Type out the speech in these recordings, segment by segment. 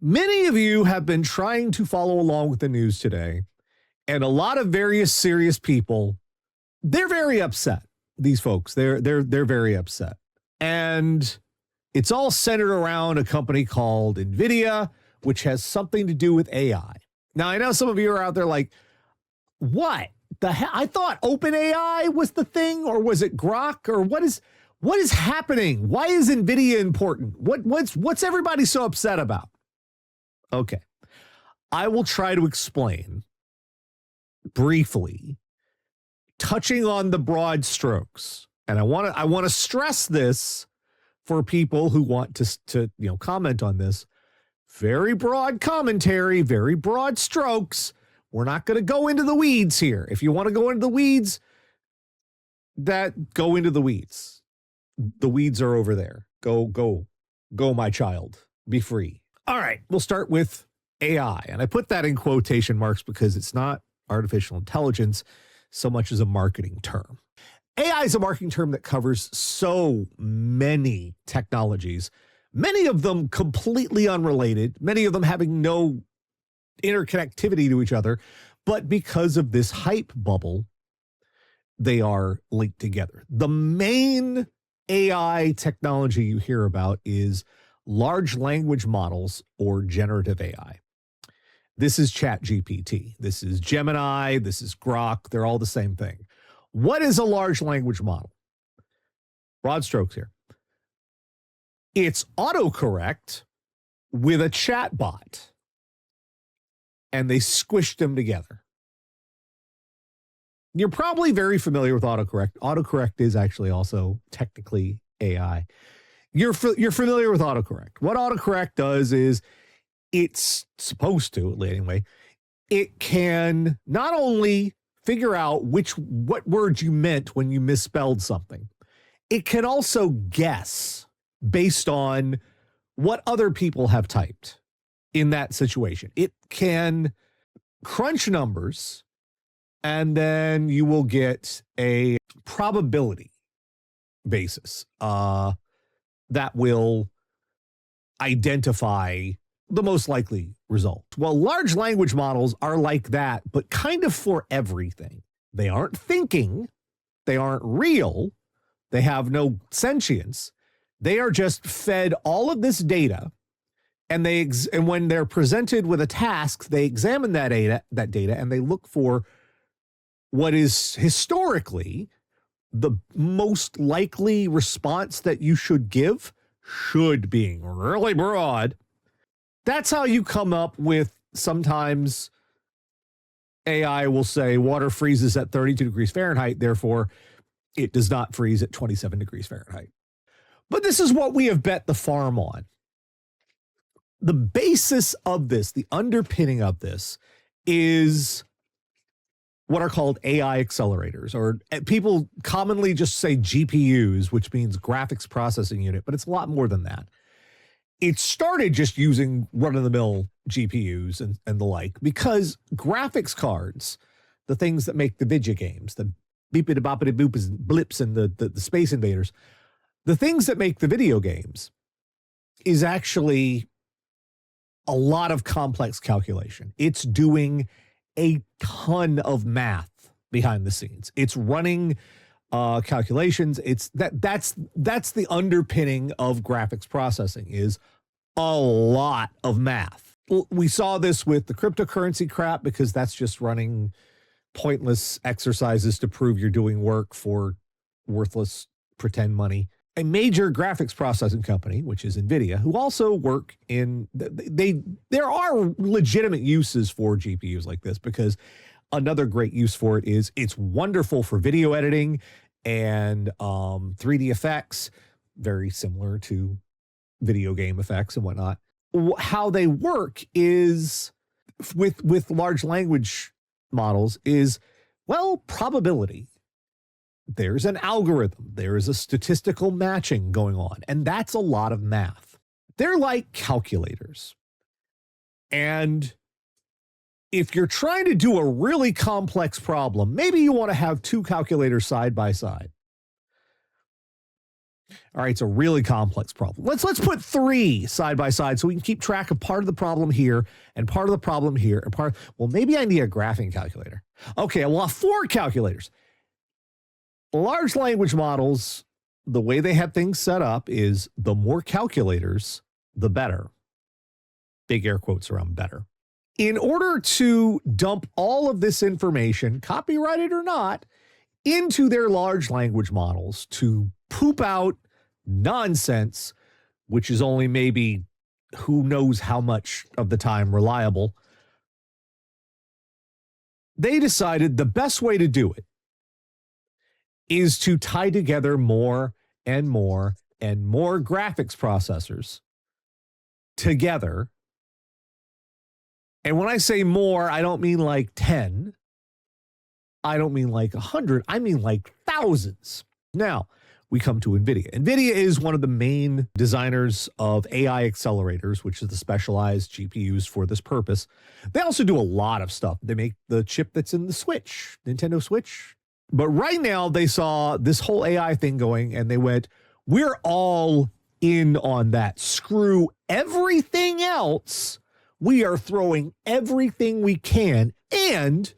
Many of you have been trying to follow along with the news today, and a lot of various serious people, they're very upset. These folks, they're very upset. And it's all centered around a company called Nvidia, which has something to do with AI. Now, I know some of you are out there like, what the hell? I thought OpenAI was the thing, or was it Grok, or what is happening? Why is Nvidia important? What's everybody so upset about? Okay, I will try to explain briefly, touching on the broad strokes. And I want to stress this for people who want to comment on this. Very broad commentary, very broad strokes. We're not going to go into the weeds here. If you want to go into the weeds, go into the weeds. The weeds are over there. Go, my child. Be free. All right, we'll start with AI. And I put that in quotation marks because it's not artificial intelligence so much as a marketing term. AI is a marketing term that covers so many technologies, many of them completely unrelated, many of them having no interconnectivity to each other. But because of this hype bubble, they are linked together. The main AI technology you hear about is large language models or generative AI. This is ChatGPT. This is Gemini. This is Grok. They're all the same thing. What is a large language model? Broad strokes here. It's autocorrect with a chat bot, and they squished them together. You're probably very familiar with autocorrect. Autocorrect is actually also technically AI. You're familiar with autocorrect. What autocorrect does is, it's supposed to, anyway, it can not only figure out what words you meant when you misspelled something, it can also guess based on what other people have typed in that situation. It can crunch numbers, and then you will get a probability basis that will identify the most likely result. Well, large language models are like that, but kind of for everything. They aren't thinking. They aren't real. They have no sentience. They are just fed all of this data, and when they're presented with a task, they examine that data, and they look for what is historically the most likely response that you should give, should being really broad. That's how you come up with, sometimes AI will say water freezes at 32 degrees Fahrenheit, therefore it does not freeze at 27 degrees Fahrenheit. But this is what we have bet the farm on. The basis of this, the underpinning of this, is what are called AI accelerators, or people commonly just say GPUs, which means graphics processing unit, but it's a lot more than that. It started just using run-of-the-mill GPUs and the like, because graphics cards, the things that make the video games, the beepity-boppity-boop blips and the Space Invaders, the things that make the video games is actually a lot of complex calculation. It's doing a ton of math behind the scenes. It's running calculations. That's the underpinning of graphics processing, is a lot of math. We saw this with the cryptocurrency crap, because that's just running pointless exercises to prove you're doing work for worthless pretend money. A major graphics processing company, which is Nvidia, who also work in, there are legitimate uses for GPUs like this, because another great use for it is it's wonderful for video editing and 3D effects, very similar to video game effects and whatnot. How they work is with large language models is, well, probability. There's an algorithm. There is a statistical matching going on, and that's a lot of math. They're like calculators. And if you're trying to do a really complex problem, maybe you want to have two calculators side by side. All right, it's a really complex problem. Let's put 3 side by side so we can keep track of part of the problem here and part of the problem here and well, maybe I need a graphing calculator. Okay, well, 4 calculators. Large language models, the way they have things set up is the more calculators, the better. Big air quotes around better. In order to dump all of this information, copyrighted or not, into their large language models to poop out nonsense, which is only maybe who knows how much of the time reliable, they decided the best way to do it is to tie together more and more and more graphics processors together. And when I say more, I don't mean like 10. I don't mean like 100. I mean like thousands. Now, we come to Nvidia. Nvidia is one of the main designers of AI accelerators, which is the specialized GPUs for this purpose. They also do a lot of stuff. They make the chip that's in the Switch, Nintendo Switch. But right now they saw this whole AI thing going and they went, we're all in on that. Screw everything else. We are throwing everything we can and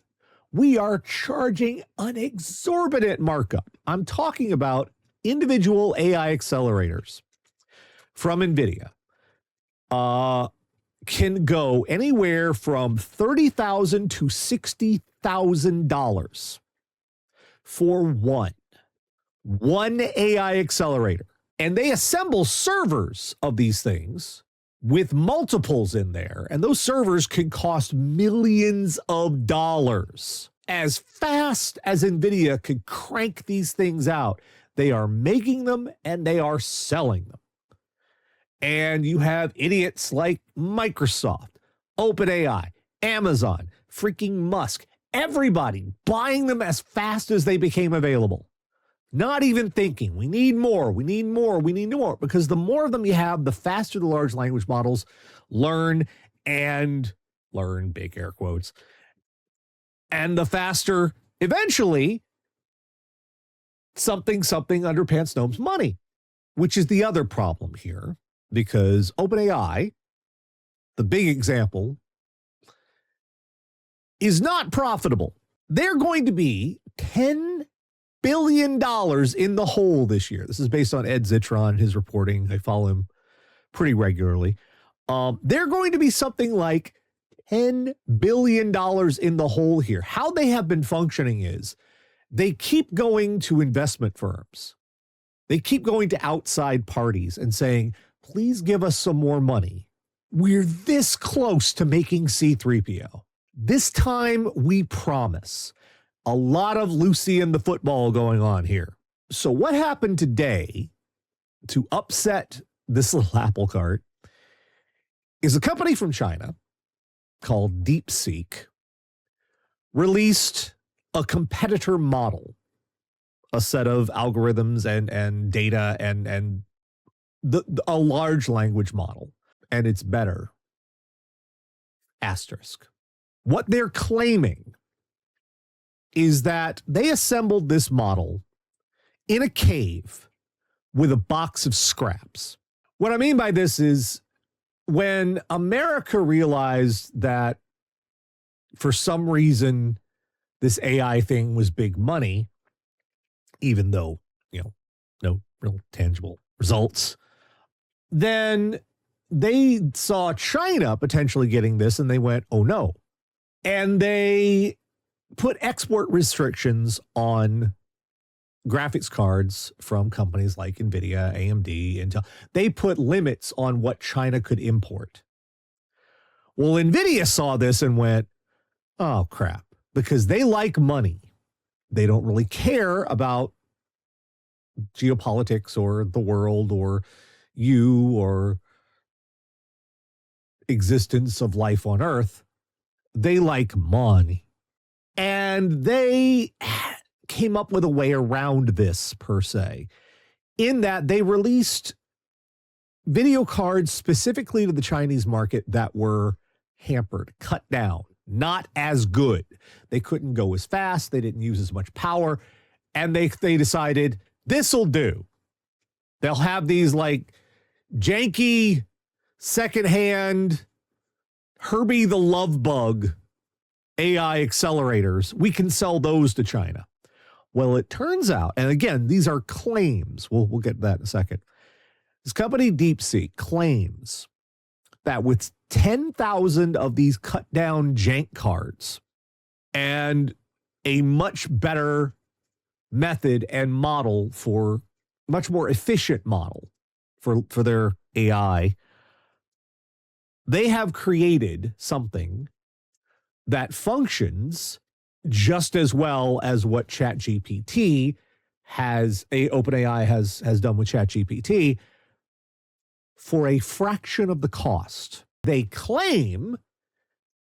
we are charging an exorbitant markup. I'm talking about individual AI accelerators from Nvidia can go anywhere from $30,000 to $60,000 for one AI accelerator. And they assemble servers of these things with multiples in there. And those servers can cost millions of dollars. As fast as Nvidia could crank these things out, they are making them and they are selling them. And you have idiots like Microsoft, OpenAI, Amazon, freaking Musk, everybody buying them as fast as they became available. Not even thinking, we need more, we need more, we need more. Because the more of them you have, the faster the large language models learn, big air quotes, and the faster, eventually, something underpants gnomes money, which is the other problem here. Because OpenAI, the big example, is not profitable. They're going to be $10 billion in the hole this year. This is based on Ed Zitron, his reporting. I follow him pretty regularly. They're going to be something like $10 billion in the hole here. How they have been functioning is they keep going to investment firms. They keep going to outside parties and saying, please give us some more money. We're this close to making C-3PO. This time we promise. A lot of Lucy and the football going on here. So what happened today to upset this little apple cart is a company from China called DeepSeek released a competitor model, a set of algorithms and data and a large language model, and it's better. Asterisk. What they're claiming is that they assembled this model in a cave with a box of scraps. What I mean by this is when America realized that for some reason this AI thing was big money, even though, no real tangible results, then they saw China potentially getting this and they went, oh no. And they put export restrictions on graphics cards from companies like Nvidia, AMD, Intel. They put limits on what China could import. Well, Nvidia saw this and went, oh crap, because they like money. They don't really care about geopolitics or the world or you or existence of life on Earth. They like money. And they came up with a way around this, per se, in that they released video cards specifically to the Chinese market that were hampered, cut down, not as good. They couldn't go as fast. They didn't use as much power. And they decided, this'll do. They'll have these like janky secondhand Herbie the Love Bug AI accelerators. We can sell those to China. Well, it turns out, and again, these are claims. We'll get to that in a second. This company DeepSeek claims that with 10,000 of these cut down jank cards and a much better method and model for much more efficient model for their AI, they have created something that functions just as well as what ChatGPT OpenAI has done with ChatGPT for a fraction of the cost. They claim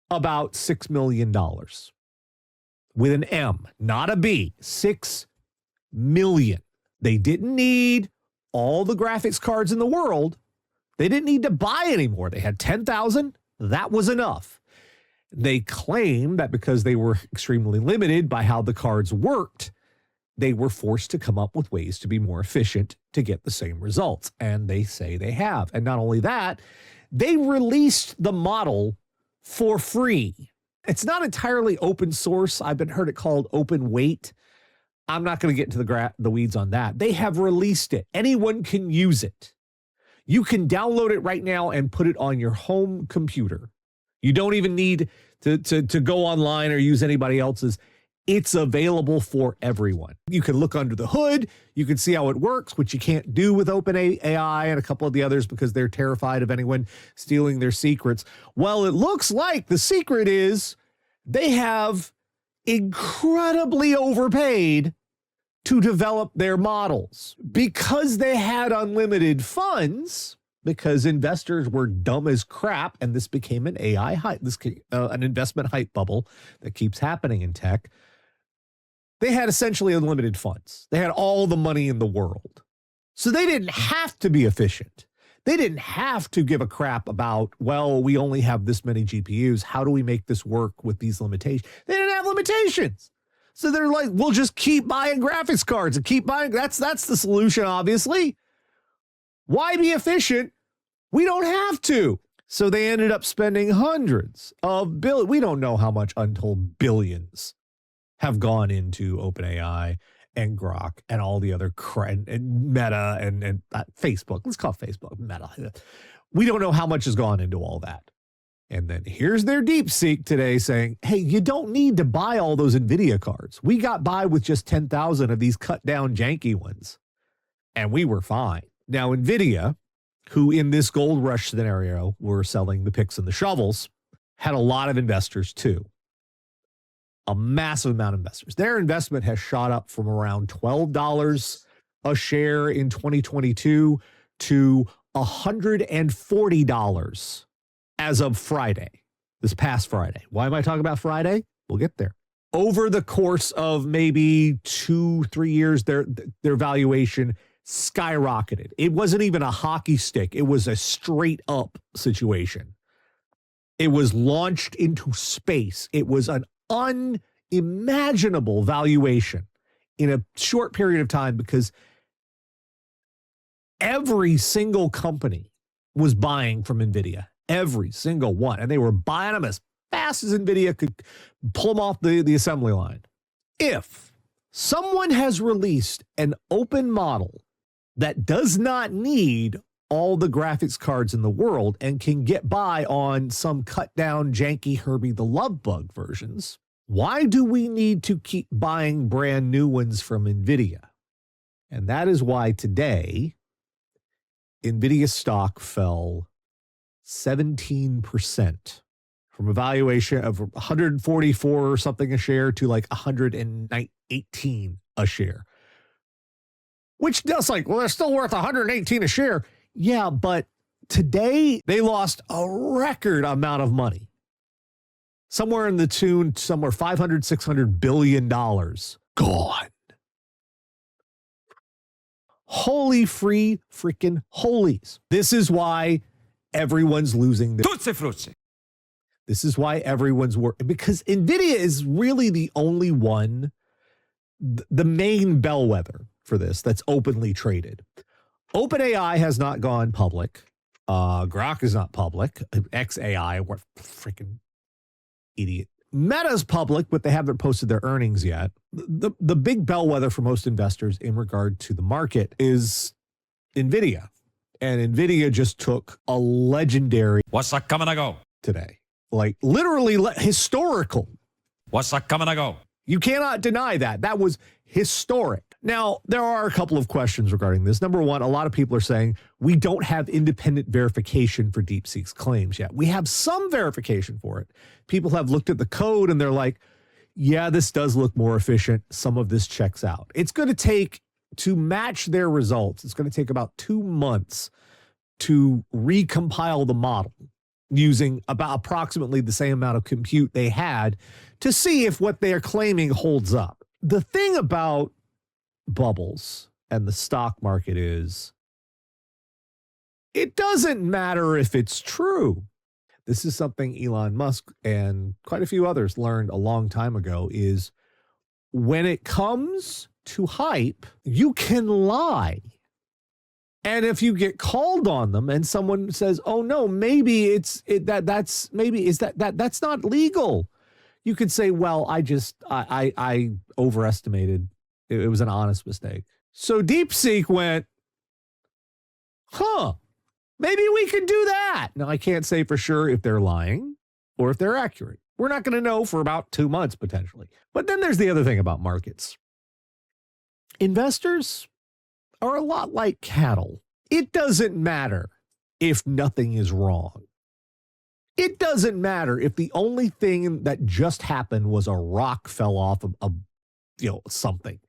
about $6 million with an M, not a B, 6 million. They didn't need all the graphics cards in the world. They didn't need to buy any more. They had 10,000. That was enough. They claim that because they were extremely limited by how the cards worked, they were forced to come up with ways to be more efficient to get the same results. And they say they have. And not only that, they released the model for free. It's not entirely open source. I've heard it called open weight. I'm not going to get into the weeds on that. They have released it. Anyone can use it. You can download it right now and put it on your home computer. You don't even need to go online or use anybody else's. It's available for everyone. You can look under the hood. You can see how it works, which you can't do with OpenAI and a couple of the others because they're terrified of anyone stealing their secrets. Well, it looks like the secret is they have incredibly overpaid to develop their models because they had unlimited funds, because investors were dumb as crap, and this became an AI hype, an investment hype bubble that keeps happening in tech. They had essentially unlimited funds. They had all the money in the world. So they didn't have to be efficient. They didn't have to give a crap about, well, we only have this many GPUs. How do we make this work with these limitations? They didn't have limitations. So they're like, we'll just keep buying graphics cards and keep buying. That's the solution, obviously. Why be efficient? We don't have to. So they ended up spending hundreds of billions. We don't know how much untold billions have gone into OpenAI and Grok and all the other and Meta and Facebook. Let's call it Facebook, Meta. We don't know how much has gone into all that. And then here's their DeepSeek today saying, hey, you don't need to buy all those Nvidia cards. We got by with just 10,000 of these cut down janky ones, and we were fine. Now, Nvidia, who in this gold rush scenario were selling the picks and the shovels, had a lot of investors too. A massive amount of investors. Their investment has shot up from around $12 a share in 2022 to $140 as of Friday, this past Friday. Why am I talking about Friday? We'll get there. Over the course of maybe 2-3 years, their valuation skyrocketed. It wasn't even a hockey stick. It was a straight up situation. It was launched into space. It was an unimaginable valuation in a short period of time because every single company was buying from Nvidia. Every single one. And they were buying them as fast as Nvidia could pull them off the assembly line. If someone has released an open model that does not need all the graphics cards in the world and can get by on some cut down janky Herbie the Love Bug versions, why do we need to keep buying brand new ones from Nvidia? And that is why today Nvidia stock fell 17% from a valuation of 144 or something a share to like 118 a share. Which does like, well, they're still worth 118 a share. Yeah, but today they lost a record amount of money. Somewhere in the tune, somewhere $500-600 billion gone. Holy free freaking holies. This is why everyone's losing their... This is why everyone's working. Because Nvidia is really the only one, the main bellwether for this that's openly traded. OpenAI has not gone public. Grok is not public. XAI, what freaking idiot. Meta's public, but they haven't posted their earnings yet. The big bellwether for most investors in regard to the market is Nvidia. And Nvidia just took a legendary What's that coming to go? today. Like literally historical. What's that coming to go? You cannot deny that. That was historic. Now, there are a couple of questions regarding this. Number one, a lot of people are saying we don't have independent verification for DeepSeek's claims yet. We have some verification for it. People have looked at the code and they're like, yeah, this does look more efficient. Some of this checks out. It's going to take, to match their results, it's going to take about 2 months to recompile the model using about approximately the same amount of compute they had to see if what they're claiming holds up. The thing about bubbles and the stock market is it doesn't matter if it's true. This is something Elon Musk and quite a few others learned a long time ago, is when it comes to hype, you can lie. And if you get called on them and someone says, oh no, maybe that's not legal, you could say, well, I overestimated. It was an honest mistake. So DeepSeek went, maybe we could do that. Now, I can't say for sure if they're lying or if they're accurate. We're not going to know for about 2 months, potentially. But then there's the other thing about markets. Investors are a lot like cattle. It doesn't matter if nothing is wrong. It doesn't matter if the only thing that just happened was a rock fell off of something.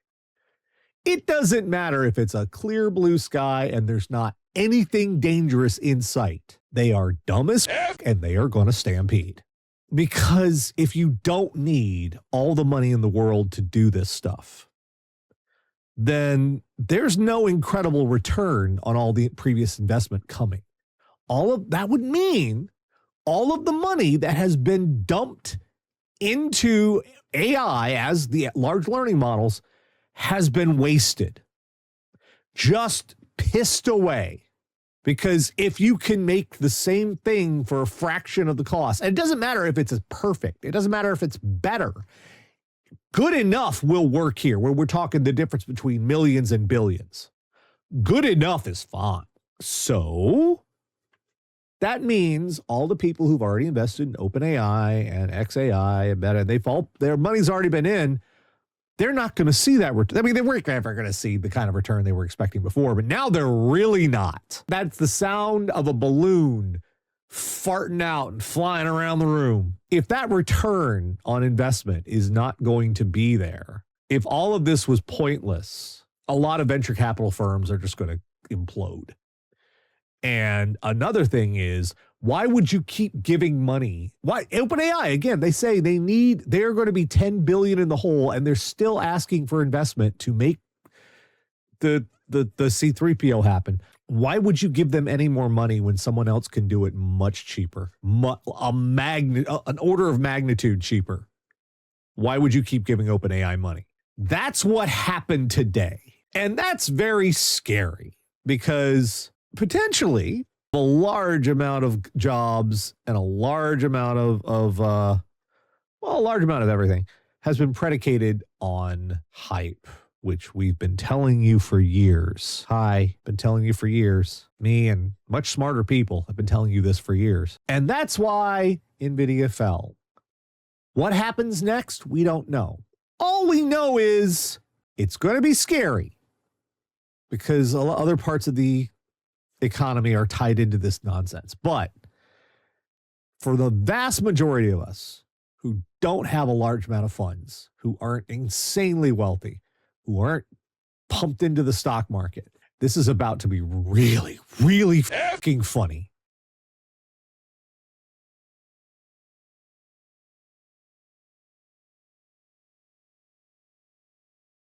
It doesn't matter if it's a clear blue sky and there's not anything dangerous in sight. They are dumb as f, and they are going to stampede. Because if you don't need all the money in the world to do this stuff, then there's no incredible return on all the previous investment coming. All of that would mean all of the money that has been dumped into AI as the large learning models has been wasted, just pissed away. Because if you can make the same thing for a fraction of the cost, and it doesn't matter if it's perfect, it doesn't matter if it's better, good enough will work here, where we're talking the difference between millions and billions. Good enough is fine. So that means all the people who've already invested in OpenAI and XAI and Meta, their money's already been in, they're not going to see that return. I mean, they weren't ever going to see the kind of return they were expecting before, but now they're really not. That's the sound of a balloon farting out and flying around the room. If that return on investment is not going to be there, if all of this was pointless, a lot of venture capital firms are just going to implode. And another thing is, why would you keep giving money? Why? OpenAI, again, they say they're going to be 10 billion in the hole, and they're still asking for investment to make the C3PO happen. Why would you give them any more money when someone else can do it much cheaper? An order of magnitude cheaper. Why would you keep giving OpenAI money? That's what happened today. And that's very scary, because potentially a large amount of jobs and a large amount of everything has been predicated on hype, which we've been telling you for years. Been telling you for years. Me and much smarter people have been telling you this for years. And that's why Nvidia fell. What happens next? We don't know. All we know is it's going to be scary, because other parts of the economy are tied into this nonsense. But for the vast majority of us who don't have a large amount of funds, who aren't insanely wealthy, who aren't pumped into the stock market, this is about to be really, really fucking funny.